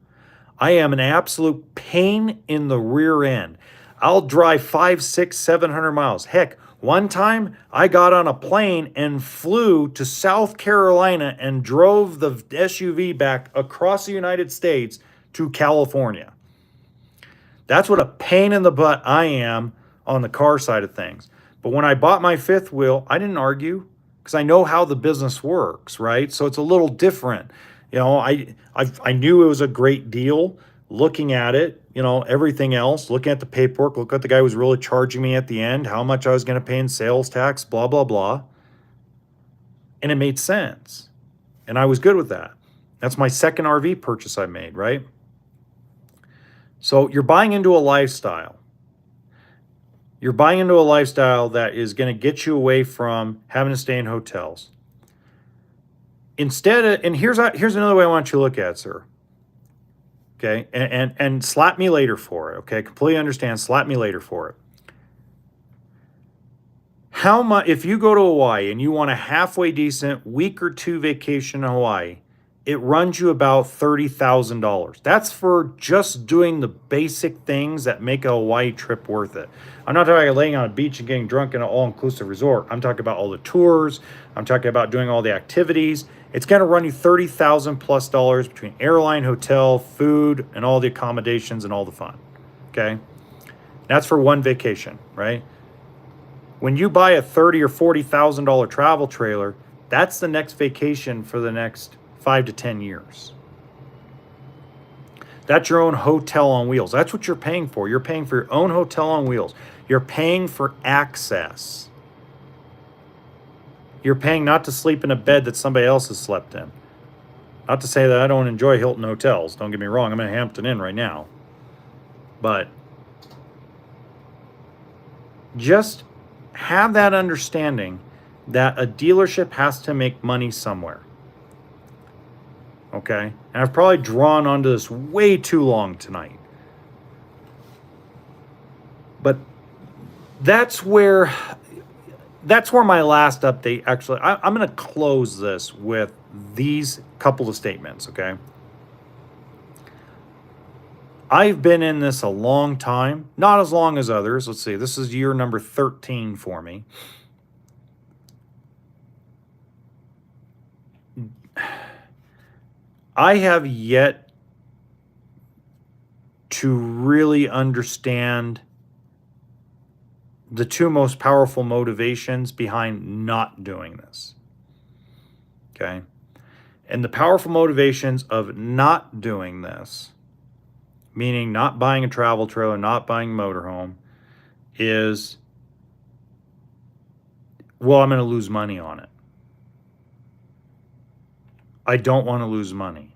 I am an absolute pain in the rear end. I'll drive 500, 600, 700 miles. Heck, one time I got on a plane and flew to South Carolina and drove the SUV back across the United States to California. That's what a pain in the butt I am on the car side of things. But when I bought my fifth wheel, I didn't argue because I know how the business works, right? So it's a little different. I knew it was a great deal looking at it, everything else, looking at the paperwork, look at the guy who was really charging me at the end, how much I was going to pay in sales tax, blah, blah, blah. And it made sense. And I was good with that. That's my second RV purchase I made, right? So you're buying into a lifestyle. You're buying into a lifestyle that is going to get you away from having to stay in hotels. And here's another way I want you to look at it, sir. Okay, and slap me later for it. Okay, completely understand. Slap me later for it. How much if you go to Hawaii and you want a halfway decent week or two vacation in Hawaii? It runs you about $30,000. That's for just doing the basic things that make a Hawaii trip worth it. I'm not talking about laying on a beach and getting drunk in an all-inclusive resort. I'm talking about all the tours. I'm talking about doing all the activities. It's going to run you $30,000 plus between airline, hotel, food, and all the accommodations and all the fun. Okay? That's for one vacation, right? When you buy a $30,000 or $40,000 travel trailer, that's the next vacation for the next 5 to 10 years. That's your own hotel on wheels. That's what you're paying for. You're paying for your own hotel on wheels. You're paying for access. You're paying not to sleep in a bed that somebody else has slept in. Not to say that I don't enjoy Hilton hotels. Don't get me wrong. I'm in Hampton Inn right now. But just have that understanding that a dealership has to make money somewhere. Okay? And I've probably drawn onto this way too long tonight. But that's where my last update actually, I'm going to close this with these couple of statements, okay? I've been in this a long time, not as long as others. Let's see, this is year number 13 for me. I have yet to really understand the two most powerful motivations behind not doing this. Okay? And the powerful motivations of not doing this, meaning not buying a travel trailer, not buying a motorhome, is, well, I'm going to lose money on it. I don't want to lose money.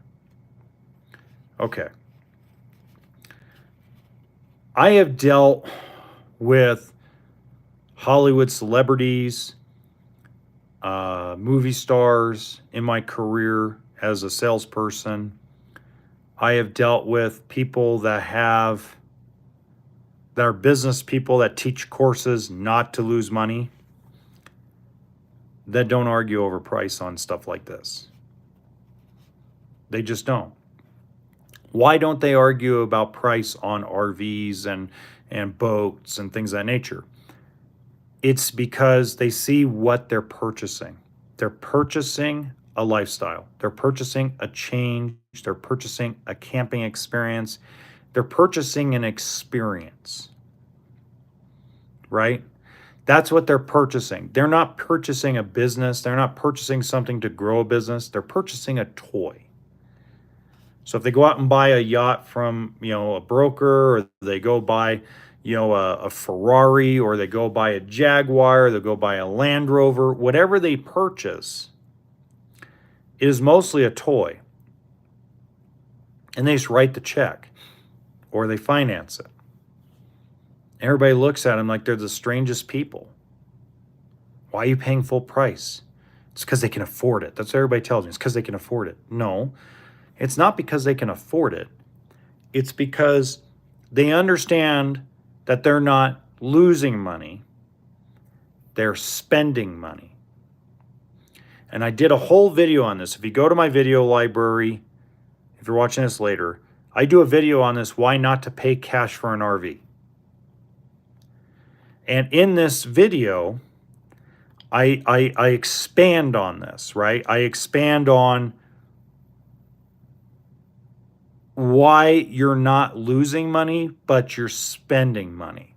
Okay. I have dealt with Hollywood celebrities, movie stars in my career as a salesperson. I have dealt with people that are business people that teach courses not to lose money, that don't argue over price on stuff like this. They just don't. Why don't they argue about price on RVs and boats and things of that nature? It's because they see what they're purchasing. They're purchasing a lifestyle. They're purchasing a change. They're purchasing a camping experience. They're purchasing an experience, right? That's what they're purchasing. They're not purchasing a business. They're not purchasing something to grow a business. They're purchasing a toy. So if they go out and buy a yacht from, a broker, or they go buy, a Ferrari, or they go buy a Jaguar, or they go buy a Land Rover, whatever they purchase is mostly a toy. And they just write the check or they finance it. Everybody looks at them like they're the strangest people. Why are you paying full price? It's because they can afford it. That's what everybody tells me. It's because they can afford it. No, it's not because they can afford it. It's because they understand that they're not losing money. They're spending money. And I did a whole video on this. If you go to my video library, if you're watching this later, I do a video on this, why not to pay cash for an RV. And in this video, I expand on this, right? I expand on why you're not losing money, but you're spending money.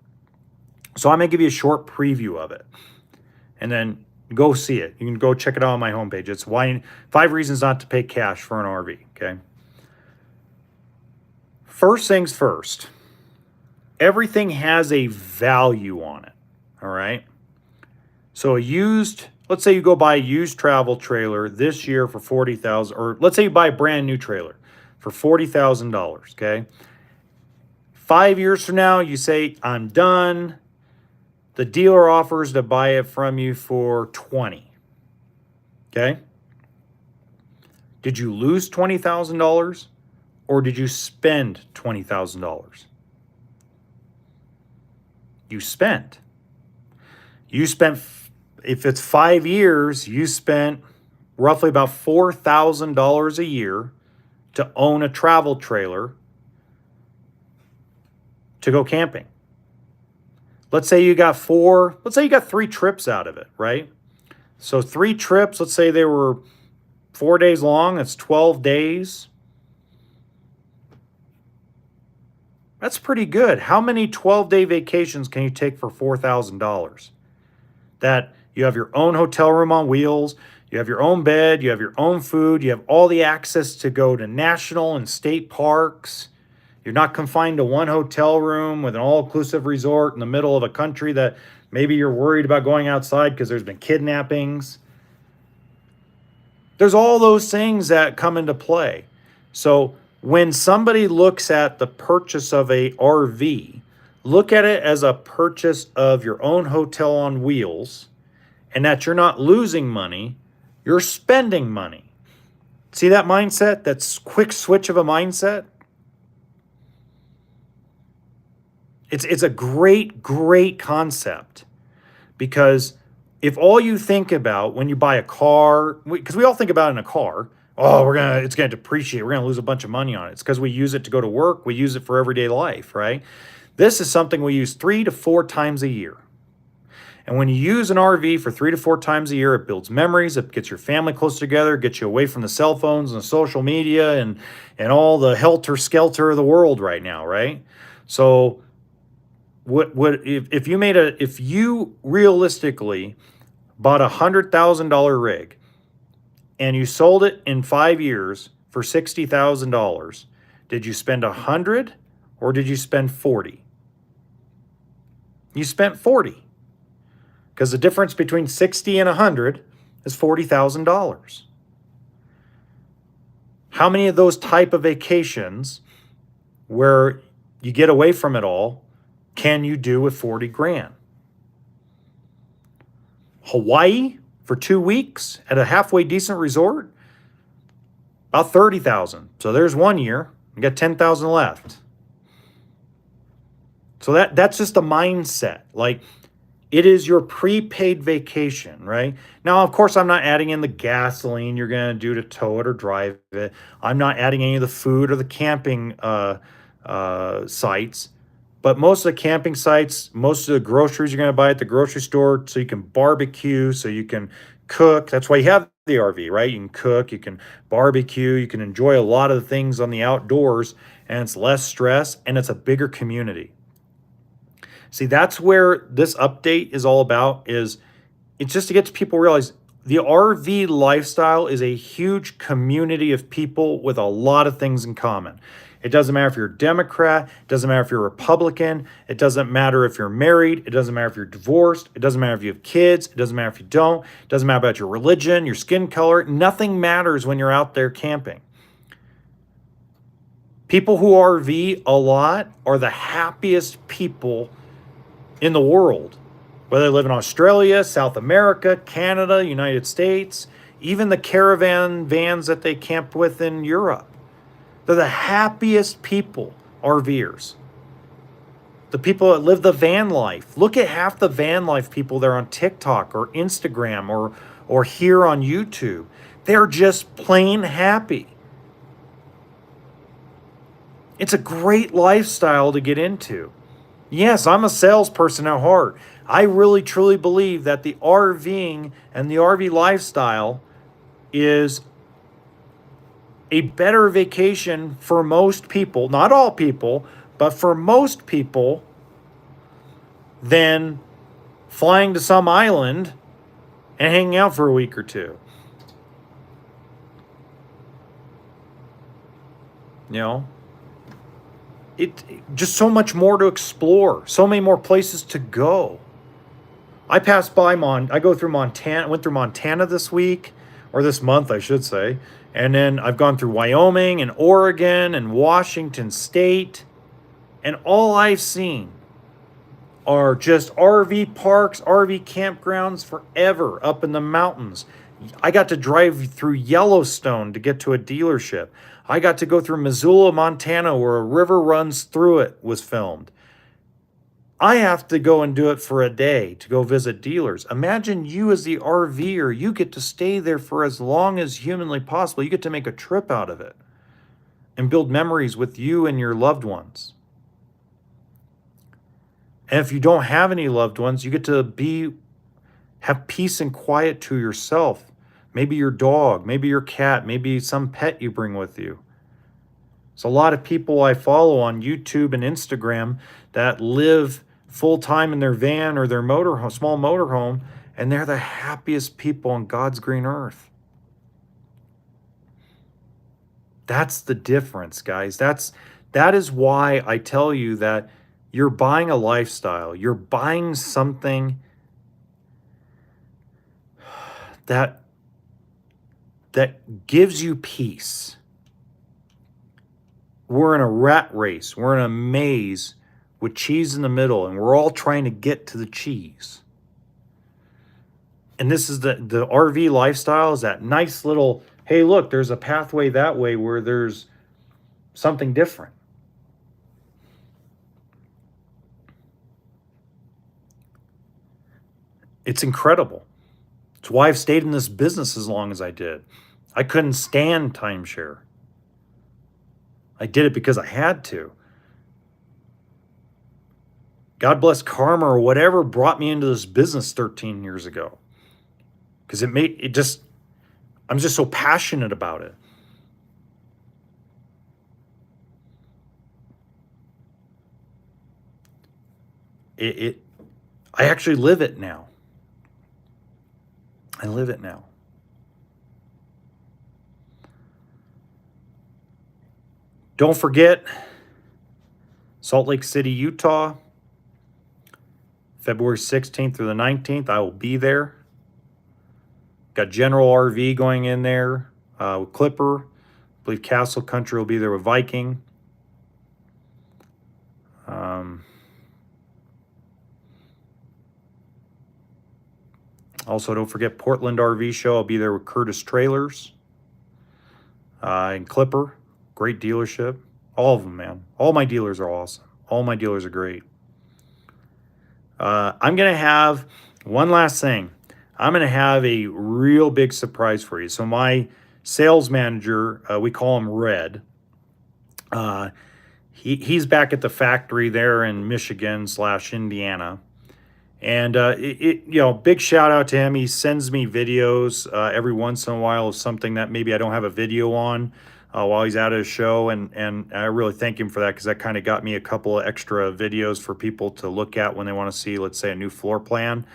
So I'm going to give you a short preview of it. And then go see it. You can go check it out on my homepage. It's 5 reasons not to pay cash for an RV, okay? First things first, everything has a value on it, all right? So let's say you go buy a used travel trailer this year for $40,000, or let's say you buy a brand new trailer for $40,000, okay? 5 years from now, you say, I'm done. The dealer offers to buy it from you for $20,000, okay? Did you lose $20,000 or did you spend $20,000? You spent. If it's 5 years, you spent roughly about $4,000 a year to own a travel trailer to go camping. Let's say you got 3 trips out of it, right? So 3 trips, let's say they were 4 days long, that's 12 days. That's pretty good. How many 12-day vacations can you take for $4,000? That you have your own hotel room on wheels, you have your own bed, you have your own food, you have all the access to go to national and state parks. You're not confined to one hotel room with an all-inclusive resort in the middle of a country that maybe you're worried about going outside because there's been kidnappings. There's all those things that come into play. So when somebody looks at the purchase of a RV, look at it as a purchase of your own hotel on wheels, and that you're not losing money, you're spending money. See that mindset? That's quick switch of a mindset? It's a great, great concept, because if all you think about when you buy a car, because we all think about it in a car, it's going to depreciate, we're going to lose a bunch of money on it. It's because we use it to go to work, we use it for everyday life, right? This is something we use 3 to 4 times a year. And when you use an RV for 3 to 4 times a year, it builds memories, it gets your family close together, gets you away from the cell phones and the social media and all the helter-skelter of the world right now, right? So if you realistically bought a $100,000 rig and you sold it in 5 years for $60,000, did you spend $100 or did you spend $40? You spent $40, because the difference between $60 and $100 is $40,000. How many of those type of vacations where you get away from it all can you do with 40 grand? Hawaii for 2 weeks at a halfway decent resort, about 30,000. So there's 1 year. You got 10,000 left. So that's just a mindset. Like, it is your prepaid vacation, right? Now, of course, I'm not adding in the gasoline you're going to do to tow it or drive it. I'm not adding any of the food or the camping sites. But most of the camping sites, most of the groceries you're going to buy at the grocery store, so you can barbecue, so you can cook. That's why you have the RV, right? You can cook, you can barbecue, you can enjoy a lot of the things on the outdoors, and it's less stress and it's a bigger community. See, that's where this update is all about, is it's just to get people realize the RV lifestyle is a huge community of people with a lot of things in common. It doesn't matter if you're a Democrat, it doesn't matter if you're a Republican, it doesn't matter if you're married, it doesn't matter if you're divorced, it doesn't matter if you have kids, it doesn't matter if you don't, it doesn't matter about your religion, your skin color. Nothing matters when you're out there camping. People who RV a lot are the happiest people in the world. Whether they live in Australia, South America, Canada, United States, even the caravan vans that they camped with in Europe. They're the happiest people, RVers. The people that live the van life. Look at half the van life people there on TikTok or Instagram or here on YouTube. They're just plain happy. It's a great lifestyle to get into. Yes, I'm a salesperson at heart. I really truly believe that the RVing and the RV lifestyle is a better vacation for most people, not all people, but for most people, than flying to some island and hanging out for a week or two. You know? It just so much more to explore, so many more places to go. I passed by I go through Montana, went through Montana this week, or this month, I should say. And then I've gone through Wyoming and Oregon and Washington State. And all I've seen are just RV parks, RV campgrounds forever up in the mountains. I got to drive through Yellowstone to get to a dealership. I got to go through Missoula, Montana, where a river runs through it was filmed. I have to go and do it for a day to go visit dealers. Imagine you as the RVer, you get to stay there for as long as humanly possible. You get to make a trip out of it and build memories with you and your loved ones. And if you don't have any loved ones, you get to have peace and quiet to yourself. Maybe your dog, maybe your cat, maybe some pet you bring with you. So a lot of people I follow on YouTube and Instagram that live full-time in their van or their motorhome, small motorhome, and they're the happiest people on God's green earth. That's the difference, guys. That is why I tell you that you're buying a lifestyle. You're buying something that gives you peace. We're in a rat race. We're in a maze with cheese in the middle, and we're all trying to get to the cheese. And this is the RV lifestyle, is that nice little, hey, look, there's a pathway that way where there's something different. It's incredible. It's why I've stayed in this business as long as I did. I couldn't stand timeshare. I did it because I had to. God bless karma or whatever brought me into this business 13 years ago. Because I'm just so passionate about it. I actually live it now. I live it now. Don't forget, Salt Lake City, Utah, February 16th through the 19th, I will be there. Got General RV going in there with Clipper. I believe Castle Country will be there with Viking. Also, don't forget Portland RV Show. I'll be there with Curtis Trailers and Clipper. Great dealership. All of them, man. All my dealers are awesome. All my dealers are great. I'm going to have one last thing. I'm going to have a real big surprise for you. So my sales manager, we call him Red. He's back at the factory there in Michigan / Indiana. And big shout out to him. He sends me videos every once in a while of something that maybe I don't have a video on while he's at his show, and I really thank him for that, because that kind of got me a couple of extra videos for people to look at when they want to see, let's say, a new floor plan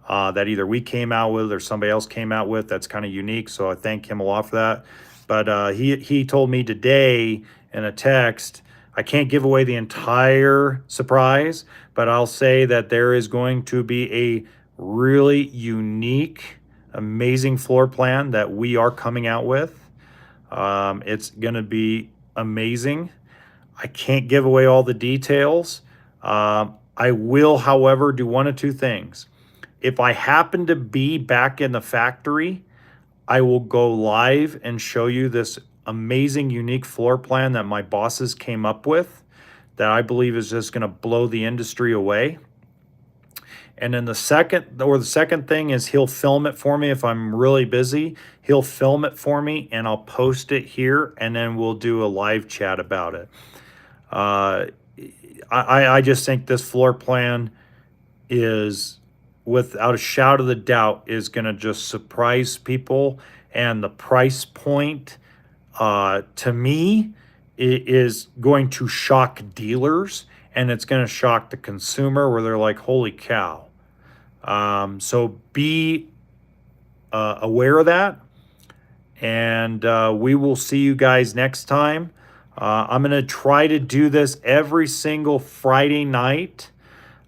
that either we came out with or somebody else came out with. That's kind of unique. So I thank him a lot for that. But he told me today in a text, I can't give away the entire surprise, but I'll say that there is going to be a really unique, amazing floor plan that we are coming out with. It's going to be amazing. I can't give away all the details. I will, however, do one of two things. If I happen to be back in the factory, I will go live and show you this amazing, unique floor plan that my bosses came up with that I believe is just going to blow the industry away. And then the second thing is he'll film it for me. If I'm really busy, he'll film it for me and I'll post it here, and then we'll do a live chat about it. I just think this floor plan is, without a shadow of a doubt, is going to just surprise people. And the price point, to me, it is going to shock dealers, and it's going to shock the consumer, where they're like, holy cow. So be aware of that. And we will see you guys next time. I'm going to try to do this every single Friday night.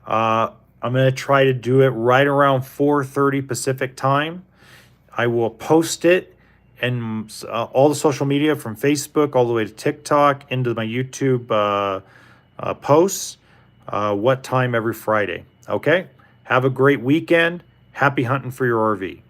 I'm going to try to do it right around 4:30 Pacific time. I will post it and all the social media, from Facebook all the way to TikTok, into my YouTube posts, what time every Friday. Okay? Have a great weekend. Happy hunting for your RV.